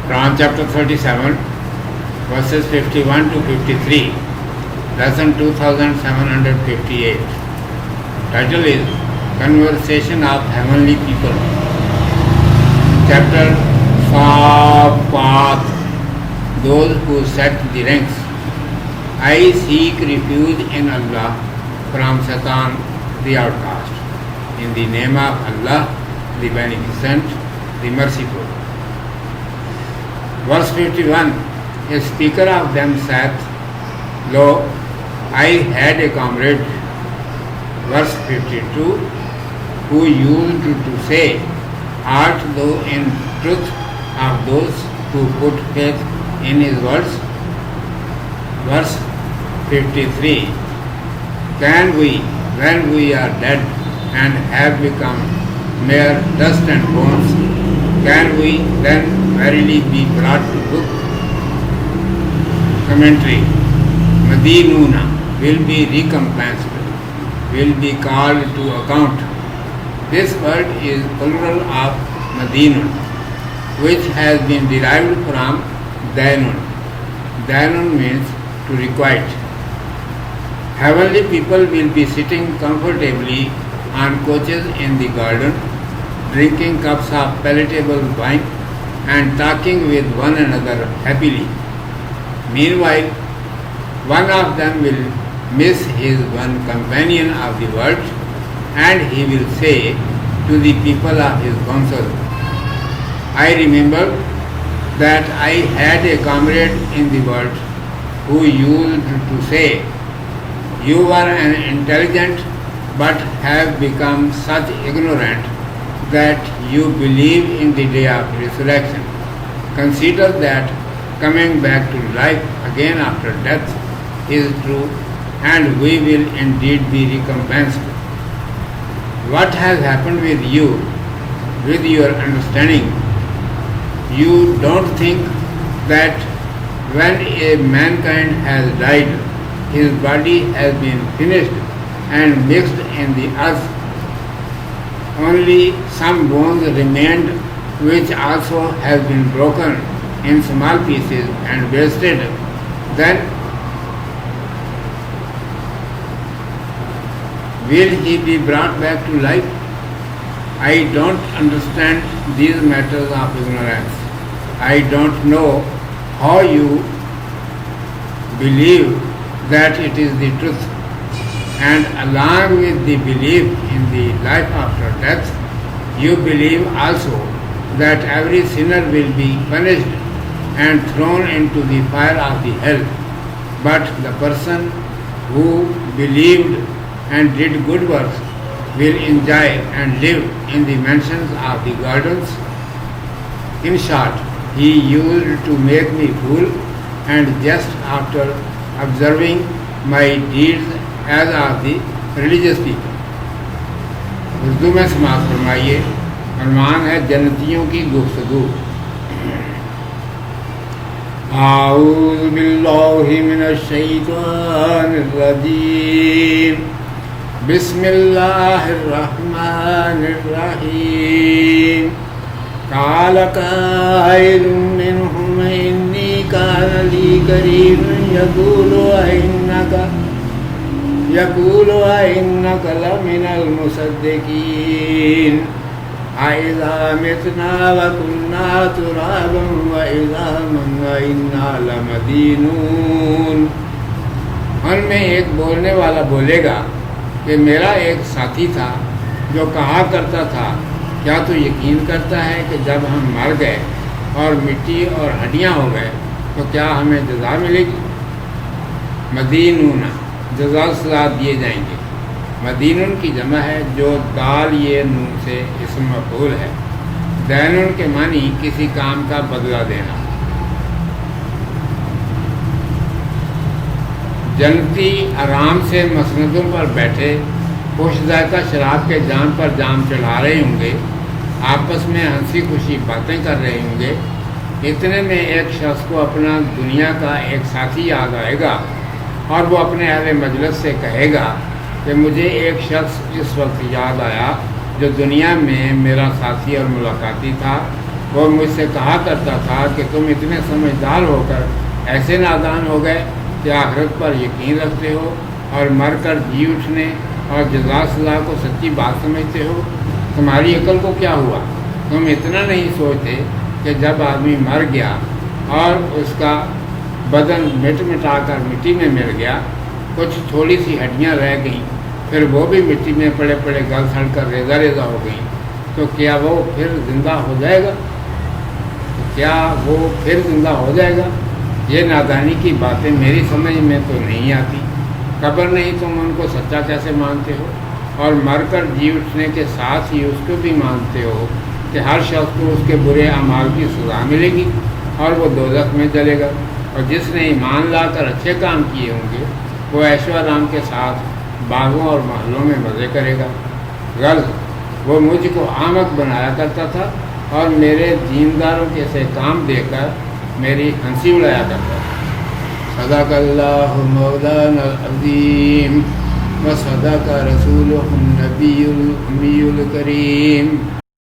Quran chapter 37, verses 51 to 53, lesson 2758. Title is Conversation of Heavenly People. Chapter Safat, those who set the ranks. I seek refuge in Allah from Satan, the outcast. In the name of Allah, the Beneficent, the Merciful. Verse 51, a speaker of them saith, Lo, I had a comrade. Verse 52, who used to say, Art thou in truth of those who put faith in his words? Verse 53, can we, when we are dead and have become mere dust and bones, can we then verily be brought to book? Commentary. Madinuna will be recompensed, will be called to account. This word is plural of Madinun, which has been derived from Dainun. Dainun means to requite. Heavenly people will be sitting comfortably on couches in the garden, drinking cups of palatable wine and talking with one another happily. Meanwhile, one of them will miss his one companion of the world, and he will say to the people of his council, I remember that I had a comrade in the world who used to say, you are an intelligent but have become such ignorant that you believe in the day of resurrection. Consider that coming back to life again after death is true, and we will indeed be recompensed. What has happened with you, with your understanding? You don't think that when a mankind has died, his body has been finished and mixed in the earth. Only some bones remained, which also have been broken in small pieces and wasted. Then will he be brought back to life? I don't understand these matters of ignorance. I don't know how you believe that it is the truth. And along with the belief in the life after death, you believe also that every sinner will be punished and thrown into the fire of the hell. But the person who believed and did good works will enjoy and live in the mansions of the gardens. In short, he used to make me fool, and just after observing my deeds as of the religious people. Urdu میں سماعت فرمائیے. عنوان ہے جنتیوں کی گفتگو. اعوذ باللہ من الشیطان الرجیم. بسم اللہ الرحمن الرحیم. قال قائل منهم انی کان لی قرین یقول أئنک لمن المصدقین أإذا متنا وكنا ترابا وعظاما وإنا لمدینون. ان میں ایک بولنے والا بولے گا کہ میرا ایک ساتھی تھا جو کہا کرتا تھا, کیا تو یقین کرتا ہے کہ جب ہم مر گئے اور مٹی اور ہڈیاں ہو گئے تو کیا ہمیں جزا ملے گی؟ مدینون, جزا سزا دیے جائیں گے. مدینن کی جمع ہے جو دال یہ نون سے اسم مفعول ہے. دینن کے معنی کسی کام کا بدلہ دینا. جنتی آرام سے مسندوں پر بیٹھے خوش ذائقہ شراب کے جام پر جام چڑھا رہے ہوں گے, آپس میں ہنسی خوشی باتیں کر رہے ہوں گے. اتنے میں ایک شخص کو اپنا دنیا کا ایک ساتھی یاد آئے گا اور وہ اپنے اہل مجلس سے کہے گا کہ مجھے ایک شخص اس وقت یاد آیا جو دنیا میں میرا ساتھی اور ملاقاتی تھا, وہ مجھ سے کہا کرتا تھا کہ تم اتنے سمجھدار ہو کر ایسے نادان ہو گئے کہ آخرت پر یقین رکھتے ہو اور مر کر جی اٹھنے اور جزا سزا کو سچی بات سمجھتے ہو۔ تمہاری عقل کو کیا ہوا؟ تم اتنا نہیں سوچتے کہ جب آدمی مر گیا اور اس کا بدن مٹ مٹا کر مٹی میں مل گیا، کچھ تھوڑی سی ہڈیاں رہ گئیں، پھر وہ بھی مٹی میں پڑے پڑے گل سڑ کر ریزہ ریزہ ہو گئیں، تو کیا وہ پھر زندہ ہو جائے گا؟ یہ نادانی کی باتیں میری سمجھ میں تو نہیں آتی۔ قبر نہیں تم ان کو سچا کیسے مانتے ہو؟ اور مر کر جی اٹھنے کے ساتھ ہی اس کو بھی مانتے ہو کہ ہر شخص کو اس کے برے اعمال کی سزا ملے گی اور وہ دوزخ میں جلے گا، اور جس نے ایمان لا کر اچھے کام کیے ہوں گے وہ عیش و آرام کے ساتھ باغوں اور محلوں میں مزے کرے گا۔ غلط، وہ مجھ کو احمق بنایا کرتا تھا اور میرے دینداروں کے سے کام دے کر میری ہنسی اڑایا کرتا تھا۔ صدق اللہ مولانا العظیم و صدق رسولہ النبی الامی الکریم۔